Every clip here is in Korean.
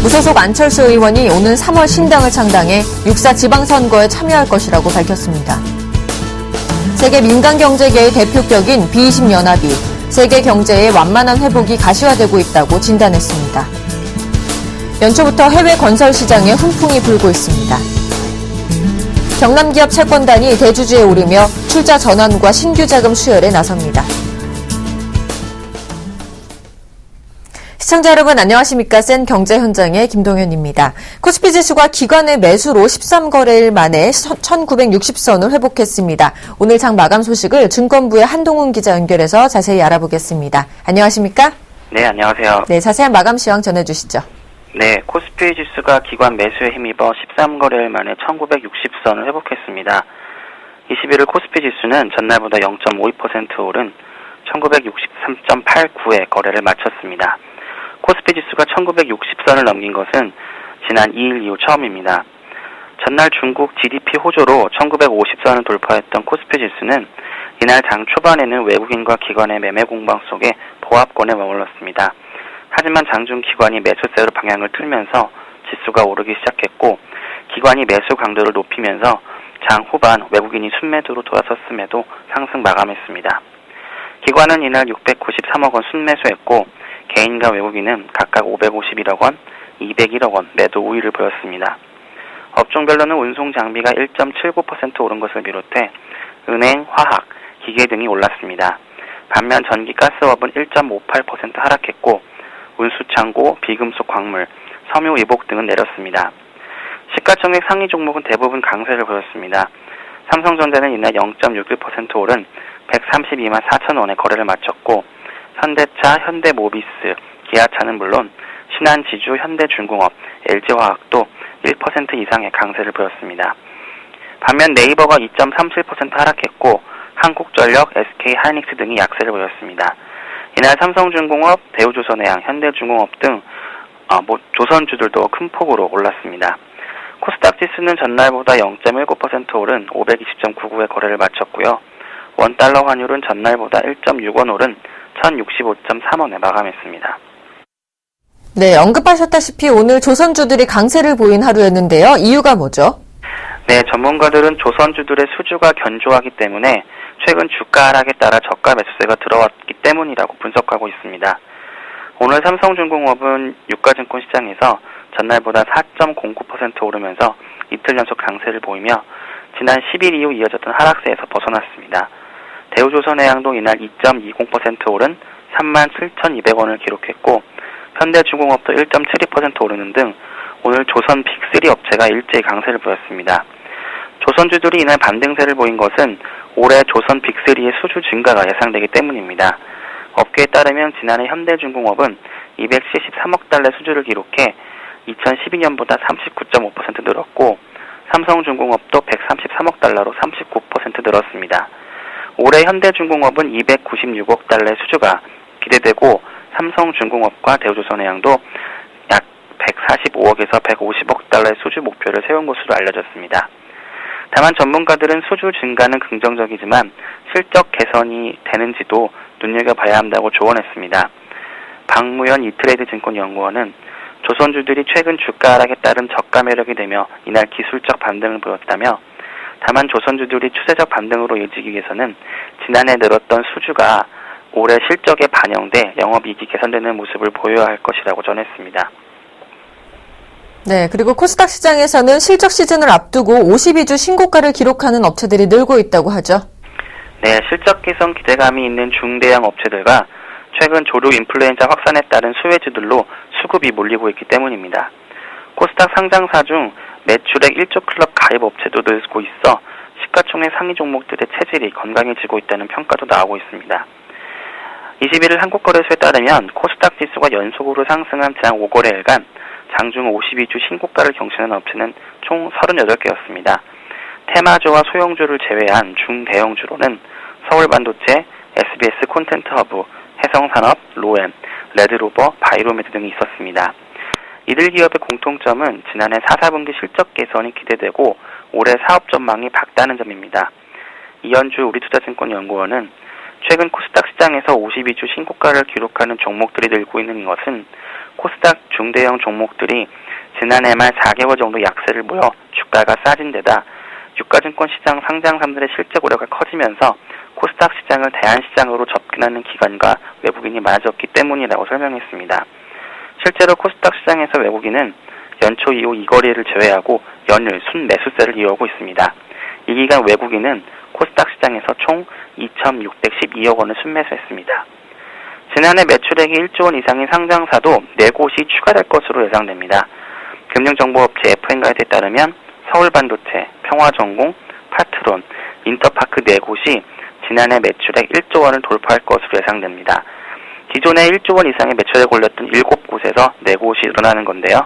무소속 안철수 의원이 오는 3월 신당을 창당해 6.4 지방선거에 참여할 것이라고 밝혔습니다. 세계 민간경제계의 대표격인 B20연합이 세계 경제의 완만한 회복이 가시화되고 있다고 진단했습니다. 연초부터 해외 건설 시장에 훈풍이 불고 있습니다. 경남기업 채권단이 대주주에 오르며 출자 전환과 신규 자금 수혈에 나섭니다. 시청자 여러분 안녕하십니까? 센 경제 현장의 김동현입니다. 코스피 지수가 기관의 매수로 13거래일 만에 1960선을 회복했습니다. 오늘 장 마감 소식을 증권부의 한동훈 기자 연결해서 자세히 알아보겠습니다. 안녕하십니까? 네, 안녕하세요. 네, 자세한 마감 시황 전해주시죠. 네, 코스피 지수가 기관 매수에 힘입어 13거래일 만에 1960선을 회복했습니다. 21일 코스피 지수는 전날보다 0.52% 오른 1963.89에 거래를 마쳤습니다. 코스피 지수가 1960선을 넘긴 것은 지난 2일 이후 처음입니다. 전날 중국 GDP 호조로 1950선을 돌파했던 코스피 지수는 이날 장 초반에는 외국인과 기관의 매매 공방 속에 보합권에 머물렀습니다. 하지만 장중 기관이 매수세로 방향을 틀면서 지수가 오르기 시작했고 기관이 매수 강도를 높이면서 장 후반 외국인이 순매도로 돌아섰음에도 상승 마감했습니다. 기관은 이날 693억 원 순매수했고 개인과 외국인은 각각 551억 원, 201억 원 매도 우위를 보였습니다. 업종별로는 운송 장비가 1.79% 오른 것을 비롯해 은행, 화학, 기계 등이 올랐습니다. 반면 전기 가스업은 1.58% 하락했고 운수창고, 비금속 광물, 섬유 이복 등은 내렸습니다. 시가총액 상위 종목은 대부분 강세를 보였습니다. 삼성전자는 이날 0.61% 오른 132만 4천 원에 거래를 마쳤고 현대차, 현대모비스, 기아차는 물론 신한지주, 현대중공업, LG화학도 1% 이상의 강세를 보였습니다. 반면 네이버가 2.37% 하락했고 한국전력, SK하이닉스 등이 약세를 보였습니다. 이날 삼성중공업, 대우조선해양, 현대중공업 등 조선주들도 큰 폭으로 올랐습니다. 코스닥 지수는 전날보다 0.19% 오른 520.99에 거래를 마쳤고요. 원달러 환율은 전날보다 1.6원 오른 1065.3원에 마감했습니다. 네, 언급하셨다시피 오늘 조선주들이 강세를 보인 하루였는데요. 이유가 뭐죠? 네, 전문가들은 조선주들의 수주가 견조하기 때문에 최근 주가 하락에 따라 저가 매수세가 들어왔기 때문이라고 분석하고 있습니다. 오늘 삼성중공업은 유가증권 시장에서 전날보다 4.09% 오르면서 이틀 연속 강세를 보이며 지난 10일 이후 이어졌던 하락세에서 벗어났습니다. 대우조선해양도 이날 2.20% 오른 37,200원을 기록했고 현대중공업도 1.72% 오르는 등 오늘 조선 빅3 업체가 일제히 강세를 보였습니다. 조선주들이 이날 반등세를 보인 것은 올해 조선 빅3의 수주 증가가 예상되기 때문입니다. 업계에 따르면 지난해 현대중공업은 273억 달러 수주를 기록해 2012년보다 39.5% 늘었고 삼성중공업도 133억 달러로 39% 늘었습니다. 올해 현대중공업은 296억 달러의 수주가 기대되고 삼성중공업과 대우조선해양도 약 145억에서 150억 달러의 수주 목표를 세운 것으로 알려졌습니다. 다만 전문가들은 수주 증가는 긍정적이지만 실적 개선이 되는지도 눈여겨봐야 한다고 조언했습니다. 박무현 이트레이드 증권연구원은 조선주들이 최근 주가 하락에 따른 저가 매력이 되며 이날 기술적 반등을 보였다며 다만 조선주들이 추세적 반등으로 이어지기 위해서는 지난해 늘었던 수주가 올해 실적에 반영돼 영업이익이 개선되는 모습을 보여야 할 것이라고 전했습니다. 네, 그리고 코스닥 시장에서는 실적 시즌을 앞두고 52주 신고가를 기록하는 업체들이 늘고 있다고 하죠. 네, 실적 개선 기대감이 있는 중대형 업체들과 최근 조류 인플루엔자 확산에 따른 수혜주들로 수급이 몰리고 있기 때문입니다. 코스닥 상장사 중 매출액 1조 클럽 가입 업체도 늘고 있어 시가총액 상위 종목들의 체질이 건강해지고 있다는 평가도 나오고 있습니다. 21일 한국거래소에 따르면 코스닥 지수가 연속으로 상승한 지난 5거래일간 장중 52주 신고가를 경신한 업체는 총 38개였습니다. 테마주와 소형주를 제외한 중대형주로는 서울반도체, SBS 콘텐츠허브, 해성산업, 로엠, 레드로버, 바이로메드 등이 있었습니다. 이들 기업의 공통점은 지난해 4, 4분기 실적 개선이 기대되고 올해 사업 전망이 밝다는 점입니다. 이현주 우리투자증권연구원은 최근 코스닥 시장에서 52주 신고가를 기록하는 종목들이 늘고 있는 것은 코스닥 중대형 종목들이 지난해 말 4개월 정도 약세를 보여 주가가 싸진 데다 유가증권 시장 상장사들의 실제 고려가 커지면서 코스닥 시장을 대안시장으로 접근하는 기관과 외국인이 많아졌기 때문이라고 설명했습니다. 실제로 코스닥 시장에서 외국인은 연초 이후 이 거래를 제외하고 연일 순매수세를 이어오고 있습니다. 이 기간 외국인은 코스닥 시장에서 총 2,612억 원을 순매수했습니다. 지난해 매출액이 1조 원 이상인 상장사도 4곳이 추가될 것으로 예상됩니다. 금융정보업체 FN가이드에 따르면 서울반도체, 평화전공, 파트론, 인터파크 4곳이 지난해 매출액 1조 원을 돌파할 것으로 예상됩니다. 기존에 1조 원 이상의 매출액을 올렸던 7곳에서 4곳이 늘어나는 건데요.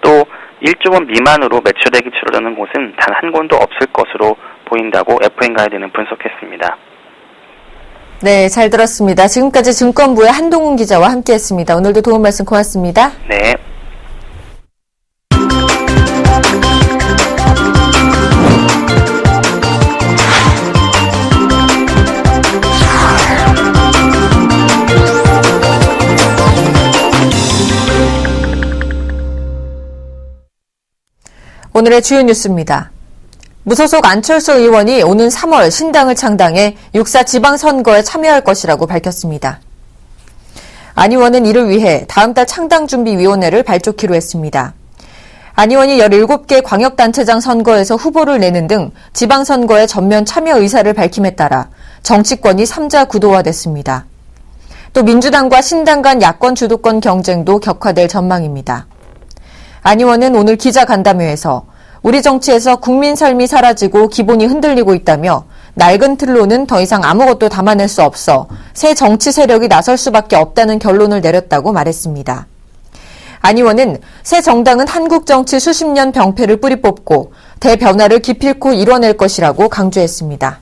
또 1조 원 미만으로 매출액이 줄어드는 곳은 단 한 곳도 없을 것으로 보인다고 FN가이드는 분석했습니다. 네, 잘 들었습니다. 지금까지 증권부의 한동훈 기자와 함께했습니다. 오늘도 도움 말씀 고맙습니다. 네. 오늘의 주요 뉴스입니다. 무소속 안철수 의원이 오는 3월 신당을 창당해 6.4 지방선거에 참여할 것이라고 밝혔습니다. 안 의원은 이를 위해 다음 달 창당준비위원회를 발족키로 했습니다. 안 의원이 17개 광역단체장 선거에서 후보를 내는 등 지방선거에 전면 참여 의사를 밝힘에 따라 정치권이 3자 구도화됐습니다. 또 민주당과 신당 간 야권 주도권 경쟁도 격화될 전망입니다. 안 의원은 오늘 기자간담회에서 우리 정치에서 국민 삶이 사라지고 기본이 흔들리고 있다며 낡은 틀로는 더 이상 아무것도 담아낼 수 없어 새 정치 세력이 나설 수밖에 없다는 결론을 내렸다고 말했습니다. 안 의원은 새 정당은 한국 정치 수십 년 병폐를 뿌리 뽑고 대변화를 기필코 이뤄낼 것이라고 강조했습니다.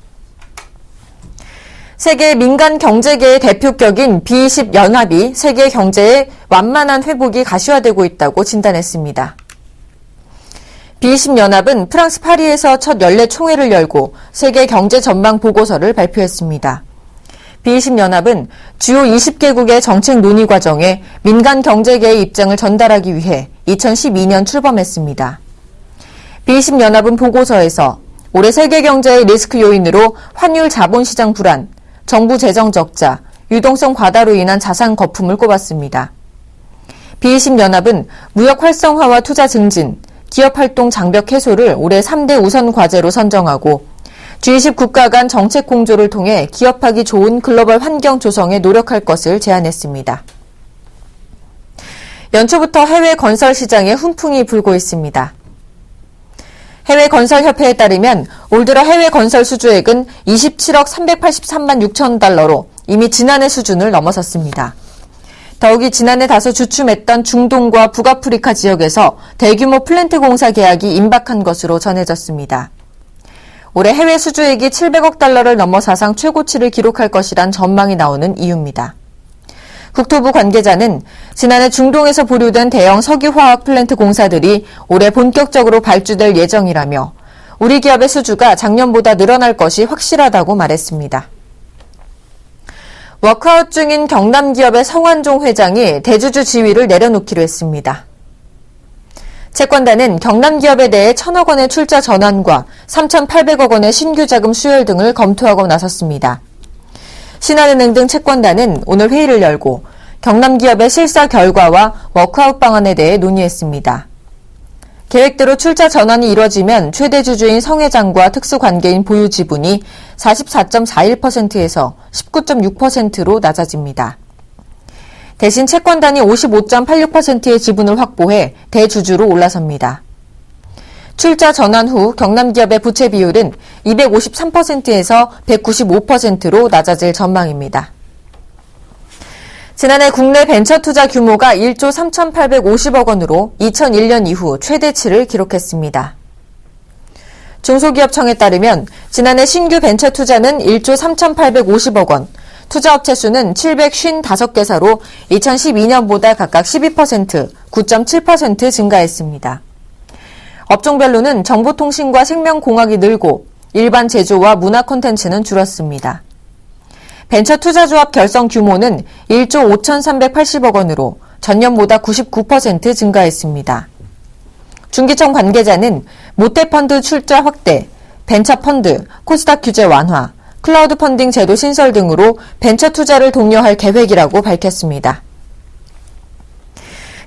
세계 민간 경제계의 대표격인 B20 연합이 세계 경제의 완만한 회복이 가시화되고 있다고 진단했습니다. B20 연합은 프랑스 파리에서 첫 연례 총회를 열고 세계 경제 전망 보고서를 발표했습니다. B20 연합은 주요 20개국의 정책 논의 과정에 민간 경제계의 입장을 전달하기 위해 2012년 출범했습니다. B20 연합은 보고서에서 올해 세계 경제의 리스크 요인으로 환율 자본시장 불안, 정부 재정 적자, 유동성 과다로 인한 자산 거품을 꼽았습니다. B20 연합은 무역 활성화와 투자 증진, 기업 활동 장벽 해소를 올해 3대 우선 과제로 선정하고 G20 국가 간 정책 공조를 통해 기업하기 좋은 글로벌 환경 조성에 노력할 것을 제안했습니다. 연초부터 해외 건설 시장에 훈풍이 불고 있습니다. 해외 건설협회에 따르면 올 들어 해외 건설 수주액은 27억 383만 6천 달러로 이미 지난해 수준을 넘어섰습니다. 더욱이 지난해 다소 주춤했던 중동과 북아프리카 지역에서 대규모 플랜트 공사 계약이 임박한 것으로 전해졌습니다. 올해 해외 수주액이 700억 달러를 넘어 사상 최고치를 기록할 것이란 전망이 나오는 이유입니다. 국토부 관계자는 지난해 중동에서 보류된 대형 석유화학 플랜트 공사들이 올해 본격적으로 발주될 예정이라며 우리 기업의 수주가 작년보다 늘어날 것이 확실하다고 말했습니다. 워크아웃 중인 경남기업의 성완종 회장이 대주주 지위를 내려놓기로 했습니다. 채권단은 경남기업에 대해 1,000억 원의 출자 전환과 3,800억 원의 신규 자금 수혈 등을 검토하고 나섰습니다. 신한은행 등 채권단은 오늘 회의를 열고 경남기업의 실사 결과와 워크아웃 방안에 대해 논의했습니다. 계획대로 출자 전환이 이뤄지면 최대 주주인 성 회장과 특수관계인 보유 지분이 44.41%에서 19.6%로 낮아집니다. 대신 채권단이 55.86%의 지분을 확보해 대주주로 올라섭니다. 출자 전환 후 경남기업의 부채 비율은 253%에서 195%로 낮아질 전망입니다. 지난해 국내 벤처 투자 규모가 1조 3,850억 원으로 2001년 이후 최대치를 기록했습니다. 중소기업청에 따르면 지난해 신규 벤처 투자는 1조 3,850억 원, 투자업체 수는 755개사로 2012년보다 각각 12%, 9.7% 증가했습니다. 업종별로는 정보통신과 생명공학이 늘고 일반 제조와 문화 콘텐츠는 줄었습니다. 벤처 투자조합 결성 규모는 1조 5,380억 원으로 전년보다 99% 증가했습니다. 중기청 관계자는 모태펀드 출자 확대, 벤처펀드, 코스닥 규제 완화, 클라우드 펀딩 제도 신설 등으로 벤처 투자를 독려할 계획이라고 밝혔습니다.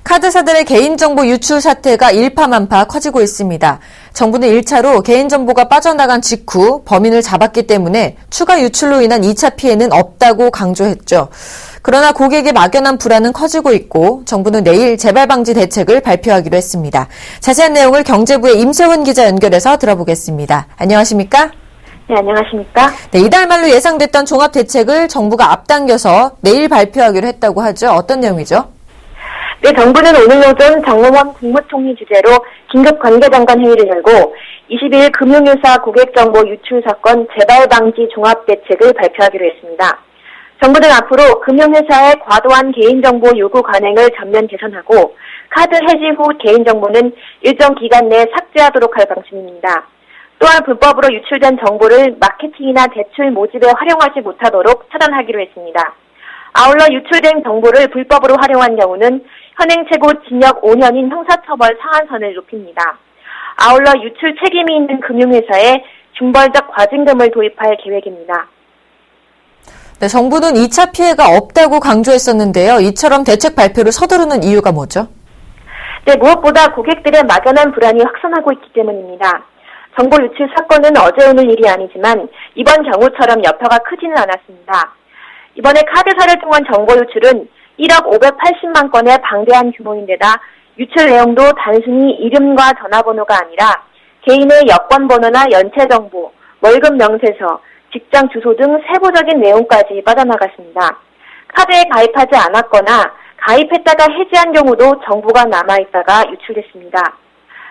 카드사들의 개인정보 유출 사태가 일파만파 커지고 있습니다. 정부는 1차로 개인정보가 빠져나간 직후 범인을 잡았기 때문에 추가 유출로 인한 2차 피해는 없다고 강조했죠. 그러나 고객의 막연한 불안은 커지고 있고 정부는 내일 재발방지 대책을 발표하기로 했습니다. 자세한 내용을 경제부의 임세훈 기자 연결해서 들어보겠습니다. 안녕하십니까? 네, 안녕하십니까? 네, 이달 말로 예상됐던 종합대책을 정부가 앞당겨서 내일 발표하기로 했다고 하죠. 어떤 내용이죠? 네, 정부는 오늘 오전 정몽원 국무총리 주재로 긴급 관계장관 회의를 열고 22일 금융유사 고객정보 유출 사건 재발방지 종합대책을 발표하기로 했습니다. 정부는 앞으로 금융회사의 과도한 개인정보 요구 관행을 전면 개선하고 카드 해지 후 개인정보는 일정 기간 내에 삭제하도록 할 방침입니다. 또한 불법으로 유출된 정보를 마케팅이나 대출 모집에 활용하지 못하도록 차단하기로 했습니다. 아울러 유출된 정보를 불법으로 활용한 경우는 현행 최고 징역 5년인 형사처벌 상한선을 높입니다. 아울러 유출 책임이 있는 금융회사에 징벌적 과징금을 도입할 계획입니다. 네, 정부는 2차 피해가 없다고 강조했었는데요. 이처럼 대책 발표를 서두르는 이유가 뭐죠? 네, 무엇보다 고객들의 막연한 불안이 확산하고 있기 때문입니다. 정보 유출 사건은 어제 오늘 일이 아니지만 이번 경우처럼 여파가 크지는 않았습니다. 이번에 카드사를 통한 정보 유출은 1억 580만 건의 방대한 규모인데다 유출 내용도 단순히 이름과 전화번호가 아니라 개인의 여권번호나 연체정보, 월급 명세서, 직장 주소 등 세부적인 내용까지 빠져나갔습니다. 카드에 가입하지 않았거나 가입했다가 해지한 경우도 정보가 남아있다가 유출됐습니다.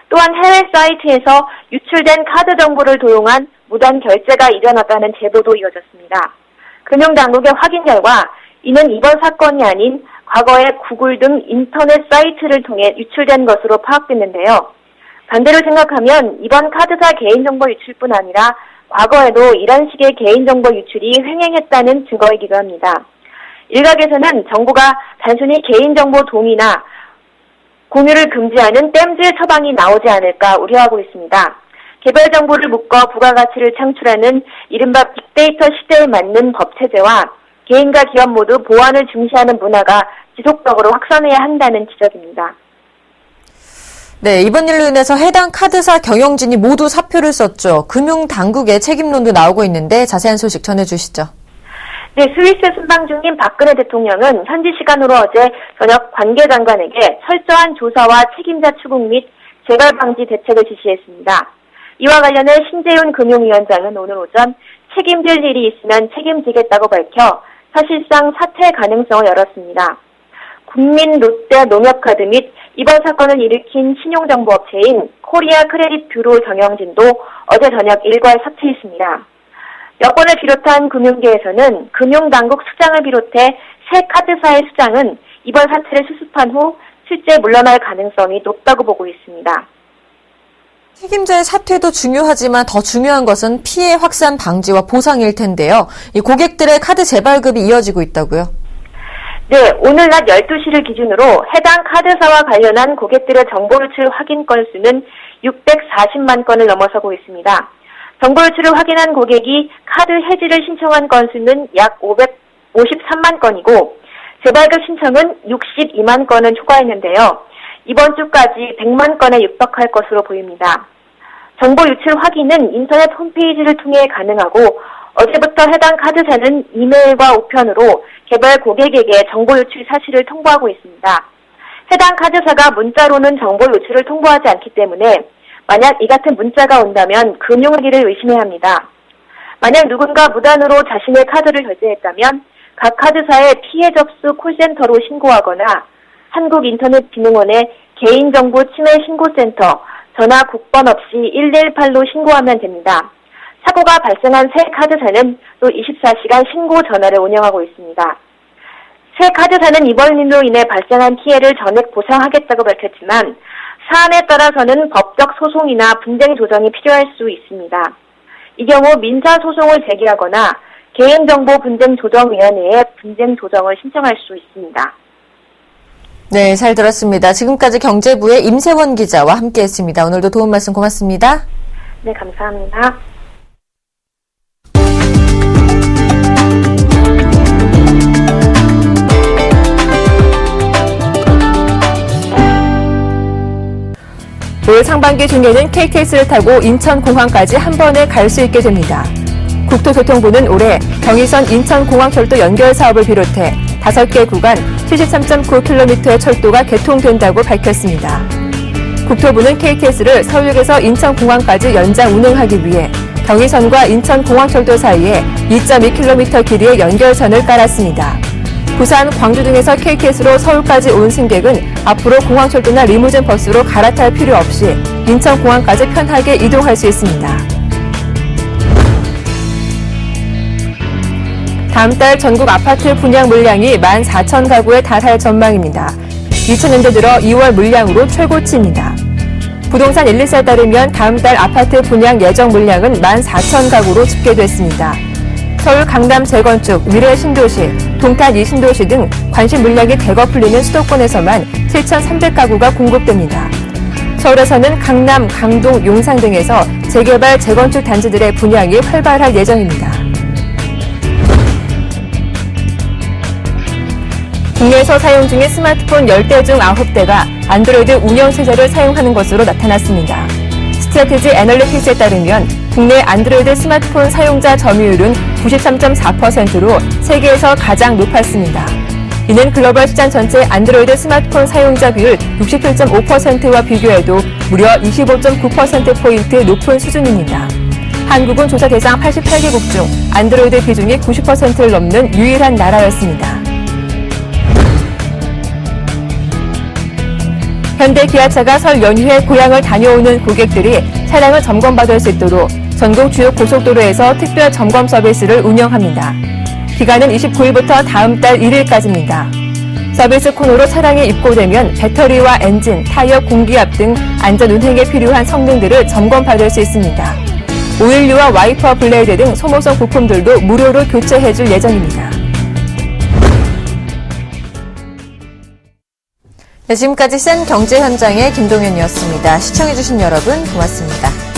또한 해외 사이트에서 유출된 카드 정보를 도용한 무단 결제가 일어났다는 제보도 이어졌습니다. 금융당국의 확인 결과 이는 이번 사건이 아닌 과거에 구글 등 인터넷 사이트를 통해 유출된 것으로 파악됐는데요. 반대로 생각하면 이번 카드사 개인정보 유출뿐 아니라 과거에도 이런 식의 개인정보 유출이 횡행했다는 증거이기도 합니다. 일각에서는 정부가 단순히 개인정보 동의나 공유를 금지하는 땜질 처방이 나오지 않을까 우려하고 있습니다. 개별 정보를 묶어 부가가치를 창출하는 이른바 빅데이터 시대에 맞는 법체제와 개인과 기업 모두 보안을 중시하는 문화가 지속적으로 확산해야 한다는 지적입니다. 네, 이번 일로 인해서 해당 카드사 경영진이 모두 사표를 썼죠. 금융당국의 책임론도 나오고 있는데 자세한 소식 전해주시죠. 네, 스위스 순방 중인 박근혜 대통령은 현지 시간으로 어제 저녁 관계장관에게 철저한 조사와 책임자 추궁 및 재발 방지 대책을 지시했습니다. 이와 관련해 신재윤 금융위원장은 오늘 오전 책임질 일이 있으면 책임지겠다고 밝혀 사실상 사퇴 가능성을 열었습니다. 국민 롯데 농협카드 및 이번 사건을 일으킨 신용정보업체인 코리아 크레딧 뷰로 경영진도 어제 저녁 일괄 사퇴했습니다. 여권을 비롯한 금융계에서는 금융당국 수장을 비롯해 새 카드사의 수장은 이번 사태를 수습한 후 실제 물러날 가능성이 높다고 보고 있습니다. 책임자의 사퇴도 중요하지만 더 중요한 것은 피해 확산 방지와 보상일 텐데요. 이 고객들의 카드 재발급이 이어지고 있다고요? 네, 오늘 낮 12시를 기준으로 해당 카드사와 관련한 고객들의 정보 유출 확인 건수는 640만 건을 넘어서고 있습니다. 정보 유출을 확인한 고객이 카드 해지를 신청한 건수는 약 553만 건이고 재발급 신청은 62만 건을 초과했는데요. 이번 주까지 100만 건에 육박할 것으로 보입니다. 정보 유출 확인은 인터넷 홈페이지를 통해 가능하고 어제부터 해당 카드사는 이메일과 우편으로 개별 고객에게 정보 유출 사실을 통보하고 있습니다. 해당 카드사가 문자로는 정보 유출을 통보하지 않기 때문에 만약 이 같은 문자가 온다면 금융위기를 의심해야 합니다. 만약 누군가 무단으로 자신의 카드를 결제했다면 각 카드사의 피해 접수 콜센터로 신고하거나 한국인터넷진흥원의 개인정보 침해 신고센터 전화 국번 없이 118로 신고하면 됩니다. 사고가 발생한 새 카드사는 또 24시간 신고 전화를 운영하고 있습니다. 새 카드사는 이번 일로 인해 발생한 피해를 전액 보상하겠다고 밝혔지만 사안에 따라서는 법적 소송이나 분쟁 조정이 필요할 수 있습니다. 이 경우 민사 소송을 제기하거나 개인정보분쟁조정위원회에 분쟁 조정을 신청할 수 있습니다. 네, 잘 들었습니다. 지금까지 경제부의 임세원 기자와 함께했습니다. 오늘도 도움 말씀 고맙습니다. 네, 감사합니다. 올 상반기 중에는 KTX를 타고 인천공항까지 한 번에 갈 수 있게 됩니다. 국토교통부는 올해 경의선 인천공항철도 연결 사업을 비롯해 5개 구간 73.9km의 철도가 개통된다고 밝혔습니다. 국토부는 KTX를 서울역에서 인천공항까지 연장 운행하기 위해 경의선과 인천공항철도 사이에 2.2km 길이의 연결선을 깔았습니다. 부산, 광주 등에서 KTX로 서울까지 온 승객은 앞으로 공항철도나 리무진 버스로 갈아탈 필요 없이 인천공항까지 편하게 이동할 수 있습니다. 다음 달 전국 아파트 분양 물량이 14,000가구에 달할 전망입니다. 2000년대 들어 2월 물량으로 최고치입니다. 부동산 124에 따르면 다음 달 아파트 분양 예정 물량은 14,000가구로 집계됐습니다. 서울 강남 재건축, 위례 신도시, 동탄 2신도시 등 관심 물량이 대거 풀리는 수도권에서만 7,300가구가 공급됩니다. 서울에서는 강남, 강동, 용산 등에서 재개발, 재건축 단지들의 분양이 활발할 예정입니다. 국내에서 사용 중인 스마트폰 10대 중 9대가 안드로이드 운영체제를 사용하는 것으로 나타났습니다. 스트래티지 애널리틱스에 따르면 국내 안드로이드 스마트폰 사용자 점유율은 93.4%로 세계에서 가장 높았습니다. 이는 글로벌 시장 전체 안드로이드 스마트폰 사용자 비율 67.5%와 비교해도 무려 25.9%포인트 높은 수준입니다. 한국은 조사 대상 88개국 중 안드로이드 비중이 90%를 넘는 유일한 나라였습니다. 현대 기아차가 설 연휴에 고향을 다녀오는 고객들이 차량을 점검받을 수 있도록 전국 주요 고속도로에서 특별 점검 서비스를 운영합니다. 기간은 29일부터 다음 달 1일까지입니다. 서비스 코너로 차량에 입고되면 배터리와 엔진, 타이어 공기압 등 안전 운행에 필요한 성능들을 점검받을 수 있습니다. 오일류와 와이퍼 블레이드 등 소모성 부품들도 무료로 교체해줄 예정입니다. 네, 지금까지 센 경제 현장의 김동현이었습니다. 시청해주신 여러분 고맙습니다.